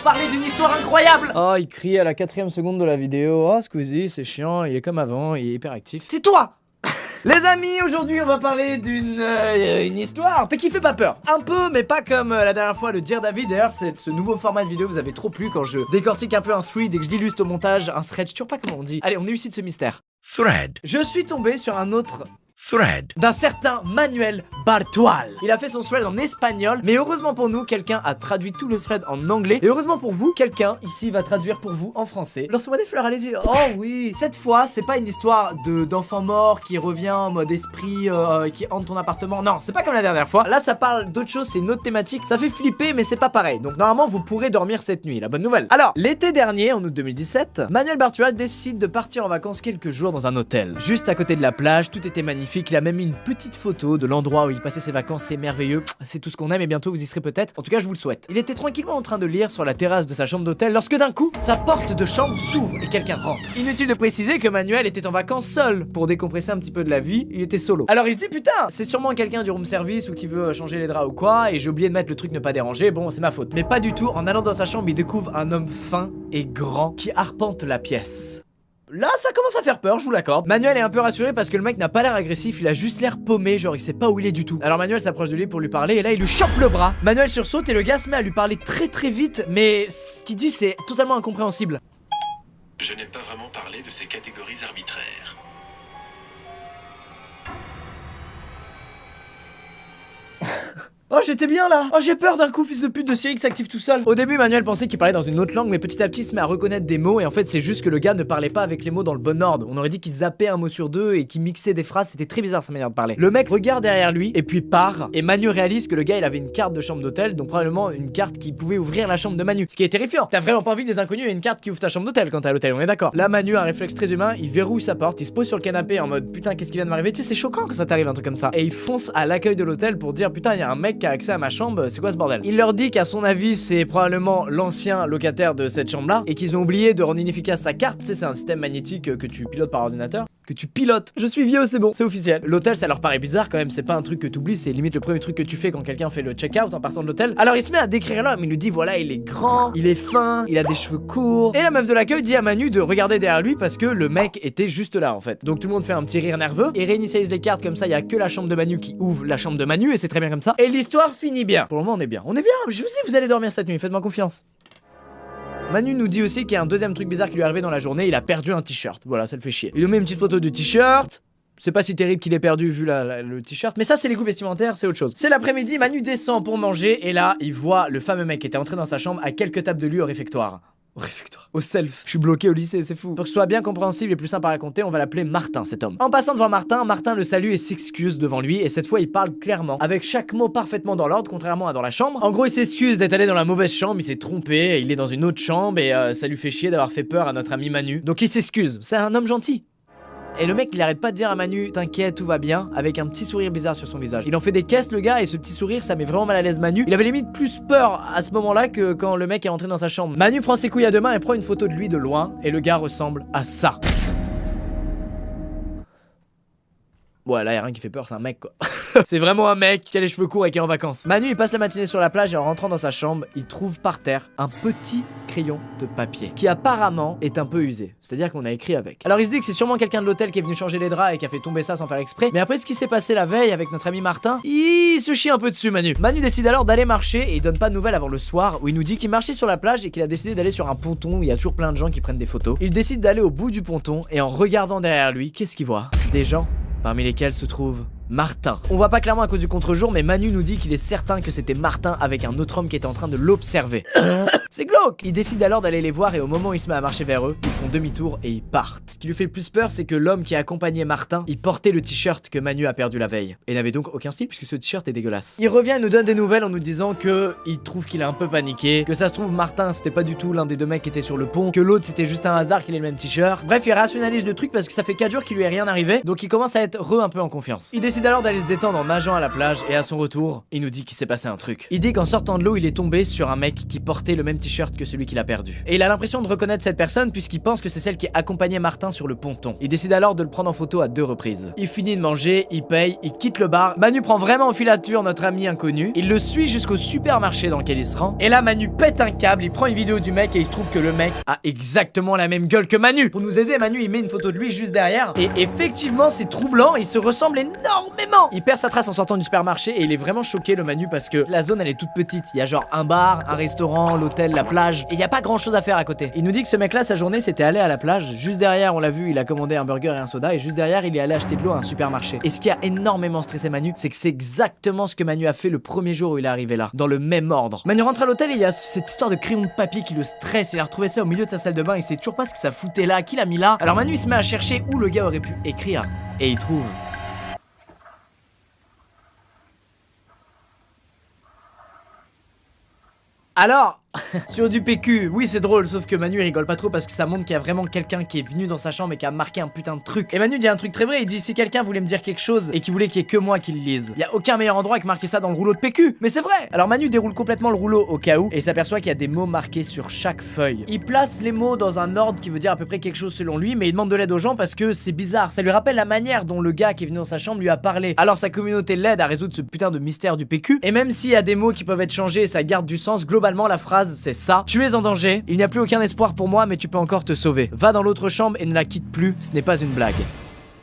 parler d'une histoire incroyable. Oh, il crie à la 4ème seconde de la vidéo. Oh, Squeezie, c'est chiant, il est comme avant, il est hyper actif. C'est toi. Les amis, aujourd'hui on va parler d'une une histoire qui fait pas peur. Un peu, mais pas comme la dernière fois le Dear David. D'ailleurs, c'est ce nouveau format de vidéo vous avez trop plu quand je décortique un peu un thread et que je l'illustre au montage, un thread, je sais toujours pas comment on dit. Allez, on élucide ce mystère. Thread. Je suis tombé sur un autre Thread. d'un certain Manuel Bartual. Il a fait son thread en espagnol, mais heureusement pour nous, quelqu'un a traduit tout le thread en anglais. Et heureusement pour vous, quelqu'un ici va traduire pour vous en français. Lancez-moi des fleurs, allez-y. Oh oui. Cette fois, c'est pas une histoire d'enfant mort qui revient en mode esprit qui hante ton appartement. Non, c'est pas comme la dernière fois. Là, ça parle d'autre chose, c'est une autre thématique. Ça fait flipper, mais c'est pas pareil. Donc normalement, vous pourrez dormir cette nuit. La bonne nouvelle. Alors, l'été dernier, en août 2017, Manuel Bartual décide de partir en vacances quelques jours dans un hôtel. Juste à côté de la plage, tout était magnifique. Il a même mis une petite photo de l'endroit où il passait ses vacances, c'est merveilleux, c'est tout ce qu'on aime et bientôt vous y serez peut-être. En tout cas, je vous le souhaite. Il était tranquillement en train de lire sur la terrasse de sa chambre d'hôtel lorsque d'un coup, sa porte de chambre s'ouvre et quelqu'un rentre. Inutile de préciser que Manuel était en vacances seul. Pour décompresser un petit peu de la vie, il était solo. Alors il se dit putain, c'est sûrement quelqu'un du room service ou qui veut changer les draps ou quoi, et j'ai oublié de mettre le truc ne pas déranger, bon c'est ma faute. Mais pas du tout, en allant dans sa chambre, il découvre un homme fin et grand qui arpente la pièce. Là, ça commence à faire peur, je vous l'accorde. Manuel est un peu rassuré parce que le mec n'a pas l'air agressif, il a juste l'air paumé, genre il sait pas où il est du tout. Alors Manuel s'approche de lui pour lui parler et là il lui chope le bras. Manuel sursaute et le gars se met à lui parler très vite, mais ce qu'il dit c'est totalement incompréhensible. Je n'aime pas vraiment parler de ces catégories arbitraires. Oh j'étais bien là. Oh j'ai peur d'un coup, fils de pute de Siri qui s'active tout seul. Au début Manuel pensait qu'il parlait dans une autre langue, mais petit à petit il se met à reconnaître des mots et en fait c'est juste que le gars ne parlait pas avec les mots dans le bon ordre. On aurait dit qu'il zappait un mot sur deux et qu'il mixait des phrases, c'était très bizarre sa manière de parler. Le mec regarde derrière lui et puis part et Manu réalise que le gars il avait une carte de chambre d'hôtel, donc probablement une carte qui pouvait ouvrir la chambre de Manu. Ce qui est terrifiant. T'as vraiment pas envie que des inconnus aient une carte qui ouvre ta chambre d'hôtel quand t'es à l'hôtel, on est d'accord. Là Manu a un réflexe très humain, il verrouille sa porte, il se pose sur le canapé en mode putain qu'est-ce qui vient de m'arriver, tu sais c'est choquant quand ça t'arrive un truc comme ça. Et il fonce à l'accueil de l'hôtel pour dire putain il y a un mec qui a accès à ma chambre. C'est quoi ce bordel? Il leur dit qu'à son avis c'est probablement l'ancien locataire de cette chambre là et qu'ils ont oublié de rendre inefficace sa carte. Tu sais, c'est un système magnétique que tu pilotes par ordinateur. Que tu pilotes. Je suis vieux, c'est bon, c'est officiel. L'hôtel ça leur paraît bizarre quand même, c'est pas un truc que t'oublies, c'est limite le premier truc que tu fais quand quelqu'un fait le check-out en partant de l'hôtel. Alors il se met à décrire l'homme, il lui dit voilà il est grand, il est fin, il a des cheveux courts. Et la meuf de l'accueil dit à Manu de regarder derrière lui parce que le mec était juste là en fait. Donc tout le monde fait un petit rire nerveux et réinitialise les cartes comme ça, il y a que la chambre de Manu qui ouvre la chambre de Manu et c'est très bien comme ça. Et l'histoire finit bien. Pour le moment on est bien. On est bien, je vous dis vous allez dormir cette nuit, faites-moi confiance. Manu nous dit aussi qu'il y a un deuxième truc bizarre qui lui est arrivé dans la journée, il a perdu un t-shirt. Voilà, ça le fait chier. Il nous met une petite photo du t-shirt. C'est pas si terrible qu'il ait perdu vu le t-shirt, mais ça c'est les goûts vestimentaires, c'est autre chose. C'est l'après-midi, Manu descend pour manger et là, il voit le fameux mec qui était entré dans sa chambre à quelques tables de lui au réfectoire. Au réfectoire. Au self. Je suis bloqué au lycée, c'est fou. Pour que ce soit bien compréhensible et plus simple à raconter, on va l'appeler Martin, cet homme. En passant devant Martin, Martin le salue et s'excuse devant lui, et cette fois il parle clairement, avec chaque mot parfaitement dans l'ordre, contrairement à dans la chambre. En gros, il s'excuse d'être allé dans la mauvaise chambre, il s'est trompé, il est dans une autre chambre et ça lui fait chier d'avoir fait peur à notre ami Manu. Donc il s'excuse. C'est un homme gentil. Et le mec il arrête pas de dire à Manu t'inquiète tout va bien avec un petit sourire bizarre sur son visage. Il en fait des caisses le gars et ce petit sourire ça met vraiment mal à l'aise Manu. Il avait limite plus peur à ce moment là que quand le mec est rentré dans sa chambre. Manu prend ses couilles à deux mains et prend une photo de lui de loin et le gars ressemble à ça. Ouais là y'a rien qui fait peur, c'est un mec quoi. C'est vraiment un mec qui a les cheveux courts et qui est en vacances. Manu il passe la matinée sur la plage et en rentrant dans sa chambre il trouve par terre un petit crayon de papier qui apparemment est un peu usé, c'est-à-dire qu'on a écrit avec. Alors il se dit que c'est sûrement quelqu'un de l'hôtel qui est venu changer les draps et qui a fait tomber ça sans faire exprès. Mais après ce qui s'est passé la veille avec notre ami Martin, il se chie un peu dessus Manu. Manu décide alors d'aller marcher et il donne pas de nouvelles avant le soir où il nous dit qu'il marchait sur la plage et qu'il a décidé d'aller sur un ponton où il y a toujours plein de gens qui prennent des photos. Il décide d'aller au bout du ponton et en regardant derrière lui, qu'est-ce qu'il voit? Des gens parmi lesquels se trouve Martin. On voit pas clairement à cause du contre-jour, mais Manu nous dit qu'il est certain que c'était Martin avec un autre homme qui était en train de l'observer. C'est glauque. Il décide alors d'aller les voir et au moment où il se met à marcher vers eux, ils font demi-tour et ils partent. Ce qui lui fait le plus peur, c'est que l'homme qui accompagnait Martin, il portait le t-shirt que Manu a perdu la veille et n'avait donc aucun style puisque ce t-shirt est dégueulasse. Il revient et nous donne des nouvelles en nous disant que il trouve qu'il a un peu paniqué, que ça se trouve Martin c'était pas du tout l'un des deux mecs qui était sur le pont, que l'autre c'était juste un hasard qu'il ait le même t-shirt. Bref, il rationalise le truc parce que ça fait 4 jours qu'il lui est rien arrivé, donc il commence à être un peu en confiance. Il décide alors d'aller se détendre en nageant à la plage et à son retour, il nous dit qu'il s'est passé un truc. Il dit qu'en sortant de l'eau, il est tombé sur un mec qui portait le même t-shirt que celui qu'il a perdu. Et il a l'impression de reconnaître cette personne puisqu'il pense que c'est celle qui accompagnait Martin sur le ponton. Il décide alors de le prendre en photo à 2 reprises. Il finit de manger, il paye, il quitte le bar. Manu prend vraiment en filature notre ami inconnu. Il le suit jusqu'au supermarché dans lequel il se rend. Et là Manu pète un câble, il prend une vidéo du mec et il se trouve que le mec a exactement la même gueule que Manu. Pour nous aider, Manu il met une photo de lui juste derrière. Et effectivement c'est troublant, il se ressemble énormément. Il perd sa trace en sortant du supermarché et il est vraiment choqué le Manu parce que la zone elle est toute petite. Il y a genre un bar, un restaurant, l'hôtel, la plage. Et il y a pas grand chose à faire à côté. Il nous dit que ce mec là sa journée c'était aller à la plage. Juste derrière on l'a vu, il a commandé un burger et un soda. Et juste derrière il est allé acheter de l'eau à un supermarché. Et ce qui a énormément stressé Manu, c'est que c'est exactement ce que Manu a fait le premier jour où il est arrivé là. Dans le même ordre. Manu rentre à l'hôtel et il y a cette histoire de crayon de papier qui le stresse. Il a retrouvé ça au milieu de sa salle de bain. Il sait toujours pas ce que ça foutait là, qui l'a mis là. Alors Manu il se met à chercher où le gars aurait pu écrire. Et il trouve. Alors, sur du PQ, oui c'est drôle, sauf que Manu il rigole pas trop parce que ça montre qu'il y a vraiment quelqu'un qui est venu dans sa chambre et qui a marqué un putain de truc. Et Manu dit un truc très vrai, il dit si quelqu'un voulait me dire quelque chose et qu'il voulait qu'il y ait que moi qui le lise, y a aucun meilleur endroit que marquer ça dans le rouleau de PQ. Mais c'est vrai. Alors Manu déroule complètement le rouleau au cas où et s'aperçoit qu'il y a des mots marqués sur chaque feuille. Il place les mots dans un ordre qui veut dire à peu près quelque chose selon lui, mais il demande de l'aide aux gens parce que c'est bizarre. Ça lui rappelle la manière dont le gars qui est venu dans sa chambre lui a parlé. Alors sa communauté l'aide à résoudre ce putain de mystère du PQ. Et même s'il y a des mots qui peuvent être changés et ça garde du sens, globalement la phrase c'est ça. Tu es en danger, il n'y a plus aucun espoir pour moi mais tu peux encore te sauver. Va dans l'autre chambre et ne la quitte plus, ce n'est pas une blague.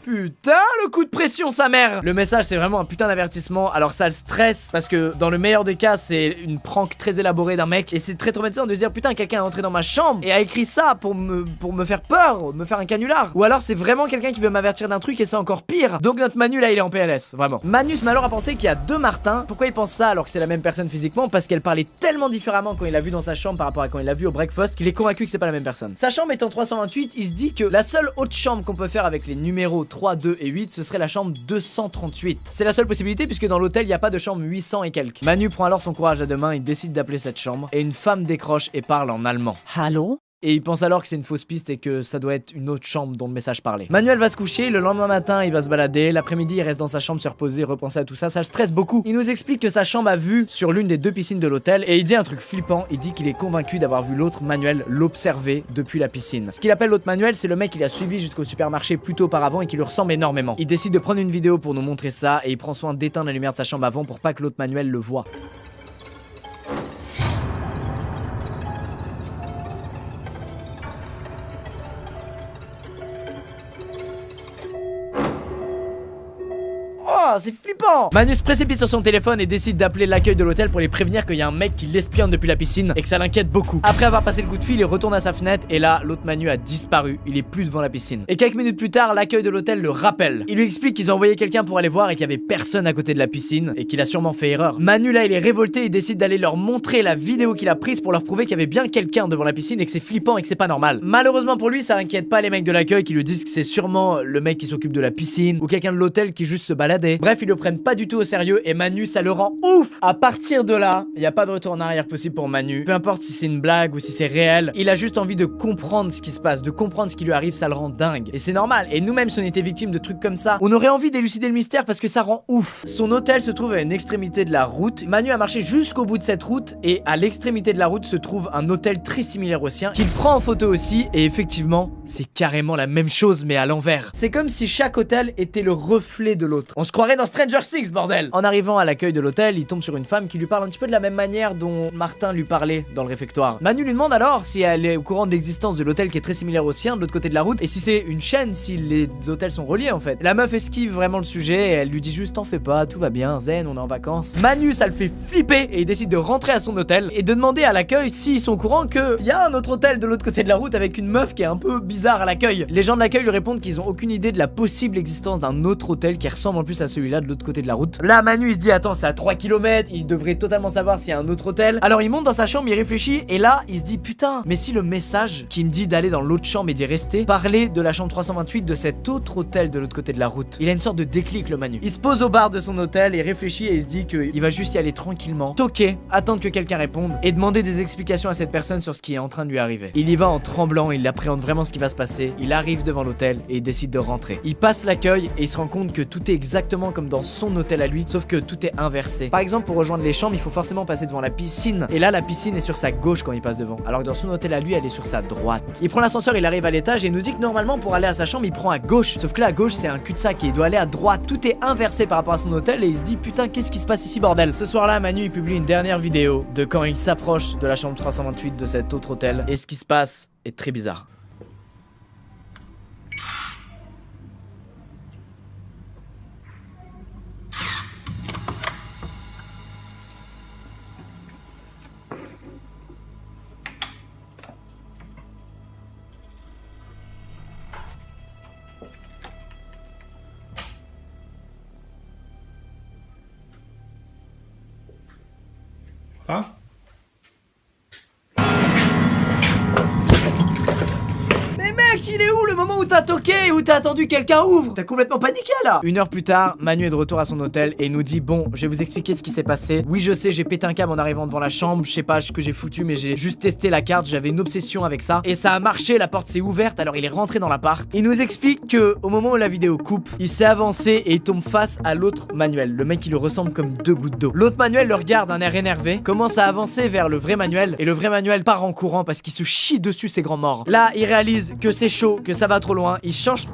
Putain, le coup de pression, sa mère. Le message, c'est vraiment un putain d'avertissement. Alors ça le stresse, parce que dans le meilleur des cas, c'est une prank très élaborée d'un mec. Et c'est très traumatisant de se dire, putain, quelqu'un est entré dans ma chambre et a écrit ça pour me faire peur, me faire un canular. Ou alors c'est vraiment quelqu'un qui veut m'avertir d'un truc et c'est encore pire. Donc notre Manu, là, il est en PLS, vraiment. Manu se met alors à penser qu'il y a 2 Martin. Pourquoi il pense ça alors que c'est la même personne physiquement? Parce qu'elle parlait tellement différemment quand il l'a vu dans sa chambre par rapport à quand il l'a vu au breakfast qu'il est convaincu que c'est pas la même personne. Sa chambre étant 328, il se dit que la seule autre chambre qu'on peut faire avec les numéros 3, 2 et 8, ce serait la chambre 238. C'est la seule possibilité puisque dans l'hôtel il n'y a pas de chambre 800 et quelques. Manu prend alors son courage à deux mains, il décide d'appeler cette chambre et une femme décroche et parle en allemand. Hallo? Et il pense alors que c'est une fausse piste et que ça doit être une autre chambre dont le message parlait. Manuel va se coucher, le lendemain matin il va se balader, l'après-midi il reste dans sa chambre se reposer, repenser à tout ça, ça le stresse beaucoup. Il nous explique que sa chambre a vue sur l'une des 2 piscines de l'hôtel et il dit un truc flippant, il dit qu'il est convaincu d'avoir vu l'autre Manuel l'observer depuis la piscine. Ce qu'il appelle l'autre Manuel, c'est le mec qu'il a suivi jusqu'au supermarché plus tôt auparavant et qui lui ressemble énormément. Il décide de prendre une vidéo pour nous montrer ça et il prend soin d'éteindre la lumière de sa chambre avant pour pas que l'autre Manuel le voie. Oh, c'est flippant! Manu se précipite sur son téléphone et décide d'appeler l'accueil de l'hôtel pour les prévenir qu'il y a un mec qui l'espionne depuis la piscine et que ça l'inquiète beaucoup. Après avoir passé le coup de fil, il retourne à sa fenêtre et là, l'autre Manu a disparu. Il est plus devant la piscine. Et quelques minutes plus tard, l'accueil de l'hôtel le rappelle. Il lui explique qu'ils ont envoyé quelqu'un pour aller voir et qu'il y avait personne à côté de la piscine et qu'il a sûrement fait erreur. Manu là, il est révolté et décide d'aller leur montrer la vidéo qu'il a prise pour leur prouver qu'il y avait bien quelqu'un devant la piscine et que c'est flippant et que c'est pas normal. Malheureusement pour lui, ça inquiète pas les mecs de l'accueil qui lui disent que c'est sûrement le mec qui s'occupe de la piscine ou quelqu'un de l'hôtel qui juste se baladait. Bref, ils le prennent pas du tout au sérieux et Manu ça le rend ouf. À partir de là, il y a pas de retour en arrière possible pour Manu. Peu importe si c'est une blague ou si c'est réel, il a juste envie de comprendre ce qui se passe, de comprendre ce qui lui arrive, ça le rend dingue. Et c'est normal. Et nous-mêmes si on était victimes de trucs comme ça, on aurait envie d'élucider le mystère parce que ça rend ouf. Son hôtel se trouve à une extrémité de la route. Manu a marché jusqu'au bout de cette route et à l'extrémité de la route se trouve un hôtel très similaire au sien qu'il prend en photo aussi et effectivement, c'est carrément la même chose mais à l'envers. C'est comme si chaque hôtel était le reflet de l'autre. On se croirait dans Stranger Things, bordel. En arrivant à l'accueil de l'hôtel, il tombe sur une femme qui lui parle un petit peu de la même manière dont Martin lui parlait dans le réfectoire. Manu lui demande alors si elle est au courant de l'existence de l'hôtel qui est très similaire au sien de l'autre côté de la route et si c'est une chaîne, si les hôtels sont reliés en fait. La meuf esquive vraiment le sujet et elle lui dit juste t'en fais pas, tout va bien, zen, on est en vacances. Manu ça le fait flipper et il décide de rentrer à son hôtel et de demander à l'accueil s'ils sont au courant qu'il y a un autre hôtel de l'autre côté de la route avec une meuf qui est un peu bizarre à l'accueil. Les gens de l'accueil lui répondent qu'ils ont aucune idée de la possible existence d'un autre hôtel qui ressemble en plus à celui-là de l'autre côté de la route. Là Manu il se dit attends c'est à 3 km, il devrait totalement savoir s'il y a un autre hôtel. Alors il monte dans sa chambre, il réfléchit et là il se dit putain mais si le message qui me dit d'aller dans l'autre chambre et d'y rester parlait de la chambre 328 de cet autre hôtel de l'autre côté de la route. Il a une sorte de déclic le Manu. Il se pose au bar de son hôtel et réfléchit et il se dit qu'il va juste y aller tranquillement, toquer, attendre que quelqu'un réponde et demander des explications à cette personne sur ce qui est en train de lui arriver. Il y va en tremblant, il appréhende vraiment ce qui va se passer. Il arrive devant l'hôtel et il décide de rentrer. Il passe l'accueil et il se rend compte que tout est exactement exactement comme dans son hôtel à lui, sauf que tout est inversé. Par exemple, pour rejoindre les chambres, il faut forcément passer devant la piscine. Et là, la piscine est sur sa gauche quand il passe devant. Alors que dans son hôtel à lui, elle est sur sa droite. Il prend l'ascenseur, il arrive à l'étage et il nous dit que normalement, pour aller à sa chambre, il prend à gauche. Sauf que là, à gauche, c'est un cul-de-sac et il doit aller à droite. Tout est inversé par rapport à son hôtel et il se dit putain, qu'est-ce qui se passe ici, bordel. Ce soir-là, Manu, il publie une dernière vidéo de quand il s'approche de la chambre 328 de cet autre hôtel. Et ce qui se passe est très bizarre. Hein? Mais mec, il est où le moment où t'as toqué, où t'as attendu quelqu'un ouvre? T'as complètement paniqué là. 1 heure plus tard, Manu est de retour à son hôtel et il nous dit bon, je vais vous expliquer ce qui s'est passé. Oui, je sais, j'ai pété un câble en arrivant devant la chambre, je sais pas ce que j'ai foutu, mais j'ai juste testé la carte, j'avais une obsession avec ça et ça a marché, la porte s'est ouverte, alors il est rentré dans l'appart. Il nous explique que au moment où la vidéo coupe, il s'est avancé et il tombe face à l'autre Manuel, le mec qui lui ressemble comme 2 gouttes d'eau. L'autre Manuel le regarde d'un air énervé, commence à avancer vers le vrai Manuel et le vrai Manuel part en courant parce qu'il se chie dessus ses grands morts. Là, il réalise que c'est chaud, que ça va trop loin, il change.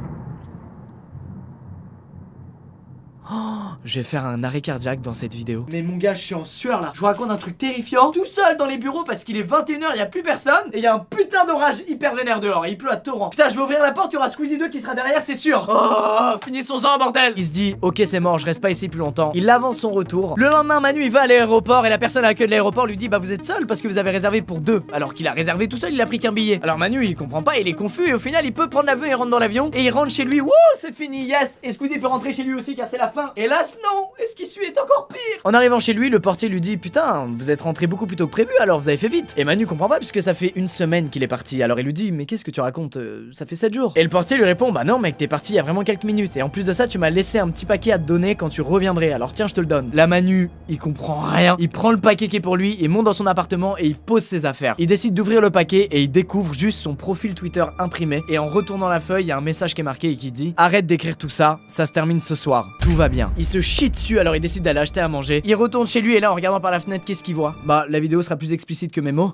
Je vais faire un arrêt cardiaque dans cette vidéo. Mais mon gars, je suis en sueur là. Je vous raconte un truc terrifiant. Tout seul dans les bureaux parce qu'il est 21 h, y a plus personne. Et y a un putain d'orage hyper vénère dehors. Et il pleut à torrent. Putain, je vais ouvrir la porte, y aura Squeezie 2 qui sera derrière, c'est sûr. Oh, finissons-en, bordel. Il se dit, ok, c'est mort, je reste pas ici plus longtemps. Il avance son retour. Le lendemain, Manu, il va à l'aéroport et la personne à l'accueil de l'aéroport lui dit, bah vous êtes seul parce que vous avez réservé pour 2. Alors qu'il a réservé tout seul, il a pris qu'un billet. Alors Manu, il comprend pas, il est confus et au final, il peut prendre l'avion et rentre dans l'avion. Et il rentre chez lui. Wouh, c'est fini, yes. Et Squeezie peut rentrer chez lui aussi car c'est la fin. Hélas, non. Et ce qui suit est encore pire. En arrivant chez lui, le portier lui dit putain, vous êtes rentré beaucoup plus tôt que prévu, alors vous avez fait vite. Et Manu comprend pas puisque ça fait 1 semaine qu'il est parti. Alors il lui dit mais qu'est-ce que tu racontes, ça fait 7 jours. Et le portier lui répond bah non mec, t'es parti il y a vraiment quelques minutes. Et en plus de ça, tu m'as laissé un petit paquet à te donner quand tu reviendrais. Alors tiens, je te le donne. La Manu, il comprend rien. Il prend le paquet qui est pour lui, il monte dans son appartement et il pose ses affaires. Il décide d'ouvrir le paquet et il découvre juste son profil Twitter imprimé. Et en retournant la feuille, il y a un message qui est marqué et qui dit arrête d'écrire tout ça, ça se termine ce soir. Tout va bien. Il se chie dessus, alors il décide d'aller acheter à manger. Il retourne chez lui et là en regardant par la fenêtre, qu'est-ce qu'il voit? Bah la vidéo sera plus explicite que mes mots.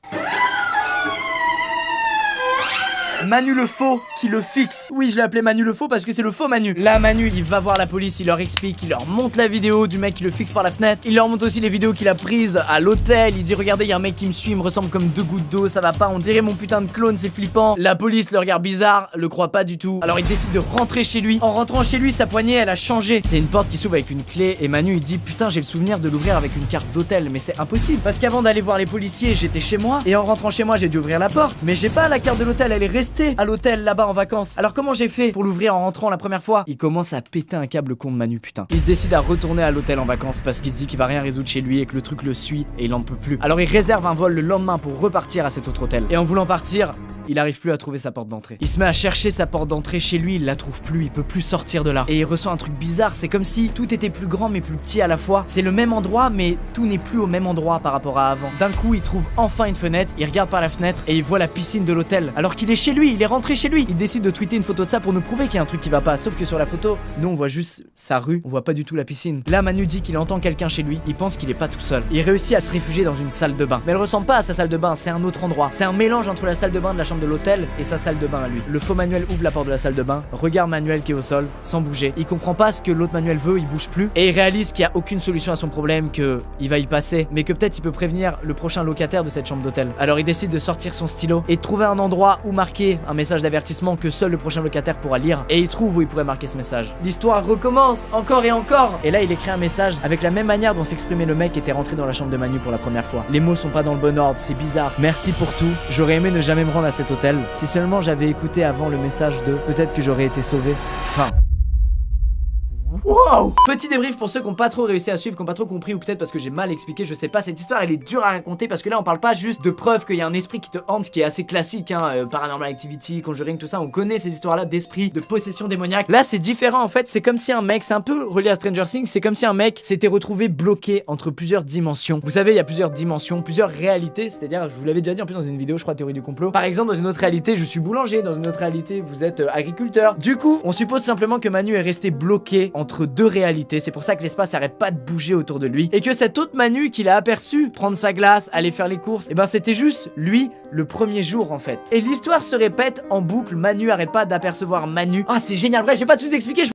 Manu le faux qui le fixe. Oui, je l'ai appelé Manu le faux parce que c'est le faux Manu. Là, Manu, il va voir la police, il leur explique, il leur montre la vidéo du mec qui le fixe par la fenêtre. Il leur montre aussi les vidéos qu'il a prises à l'hôtel. Il dit regardez, il y a un mec qui me suit, il me ressemble comme 2 gouttes d'eau, ça va pas, on dirait mon putain de clone, c'est flippant. La police le regarde bizarre, le croit pas du tout. Alors il décide de rentrer chez lui. En rentrant chez lui, sa poignée, elle a changé. C'est une porte qui s'ouvre avec une clé et Manu il dit putain, j'ai le souvenir de l'ouvrir avec une carte d'hôtel, mais c'est impossible parce qu'avant d'aller voir les policiers, j'étais chez moi et en rentrant chez moi, j'ai dû ouvrir la porte, mais j'ai pas la carte de l'hôtel, elle est restée à l'hôtel là-bas en vacances. Alors comment j'ai fait pour l'ouvrir en rentrant la première fois? Il commence à péter un câble con de Manu, putain. Il se décide à retourner à l'hôtel en vacances parce qu'il se dit qu'il va rien résoudre chez lui et que le truc le suit et il en peut plus. Alors il réserve un vol le lendemain pour repartir à cet autre hôtel. Et en voulant partir, il arrive plus à trouver sa porte d'entrée. Il se met à chercher sa porte d'entrée chez lui, il la trouve plus, il peut plus sortir de là. Et il ressent un truc bizarre, c'est comme si tout était plus grand mais plus petit à la fois. C'est le même endroit mais tout n'est plus au même endroit par rapport à avant. D'un coup, il trouve enfin une fenêtre, il regarde par la fenêtre et il voit la piscine de l'hôtel. Alors qu'il est chez lui, il est rentré chez lui. Il décide de tweeter une photo de ça pour nous prouver qu'il y a un truc qui va pas. Sauf que sur la photo, nous on voit juste sa rue, on voit pas du tout la piscine. Là, Manu dit qu'il entend quelqu'un chez lui, il pense qu'il est pas tout seul. Il réussit à se réfugier dans une salle de bain. Mais elle ressemble pas à sa salle de bain, c'est un autre endroit. C'est un mélange entre la salle de bain de la chambre de l'hôtel et sa salle de bain à lui. Le faux Manuel ouvre la porte de la salle de bain, regarde Manuel qui est au sol, sans bouger. Il comprend pas ce que l'autre Manuel veut, il bouge plus. Et il réalise qu'il y a aucune solution à son problème, que il va y passer, mais que peut-être il peut prévenir le prochain locataire de cette chambre d'hôtel. Alors il décide de sortir son stylo et de trouver un endroit où marquer un message d'avertissement que seul le prochain locataire pourra lire. Et il trouve où il pourrait marquer ce message. L'histoire recommence encore et encore. Et là il écrit un message avec la même manière dont s'exprimait le mec qui était rentré dans la chambre de Manu pour la première fois. Les mots sont pas dans le bon ordre, c'est bizarre. Merci pour tout. J'aurais aimé ne jamais me rendre à cet hôtel. Si seulement j'avais écouté avant le message de peut-être que j'aurais été sauvé. Fin. Wow! Petit débrief pour ceux qui n'ont pas trop réussi à suivre, qui n'ont pas trop compris, ou peut-être parce que j'ai mal expliqué, je sais pas. Cette histoire elle est dure à raconter parce que là on parle pas juste de preuves qu'il y a un esprit qui te hante, ce qui est assez classique, hein, Paranormal Activity, Conjuring, tout ça, on connaît ces histoires là d'esprit, de possession démoniaque. Là c'est différent en fait, c'est comme si un mec, c'est un peu relié à Stranger Things, c'est comme si un mec s'était retrouvé bloqué entre plusieurs dimensions. Vous savez, il y a plusieurs dimensions, plusieurs réalités, c'est-à-dire, je vous l'avais déjà dit en plus dans une vidéo, je crois, théorie du complot. Par exemple, dans une autre réalité, je suis boulanger, dans une autre réalité, vous êtes agriculteur. Du coup, on suppose simplement que Manu est resté bloqué entre deux réalités, c'est pour ça que l'espace arrête pas de bouger autour de lui, et que cet autre Manu qu'il a aperçu prendre sa glace, aller faire les courses, et ben c'était juste lui le premier jour en fait. Et l'histoire se répète en boucle, Manu arrête pas d'apercevoir Manu. Ah c'est génial, bref je vais pas tout vous expliquer,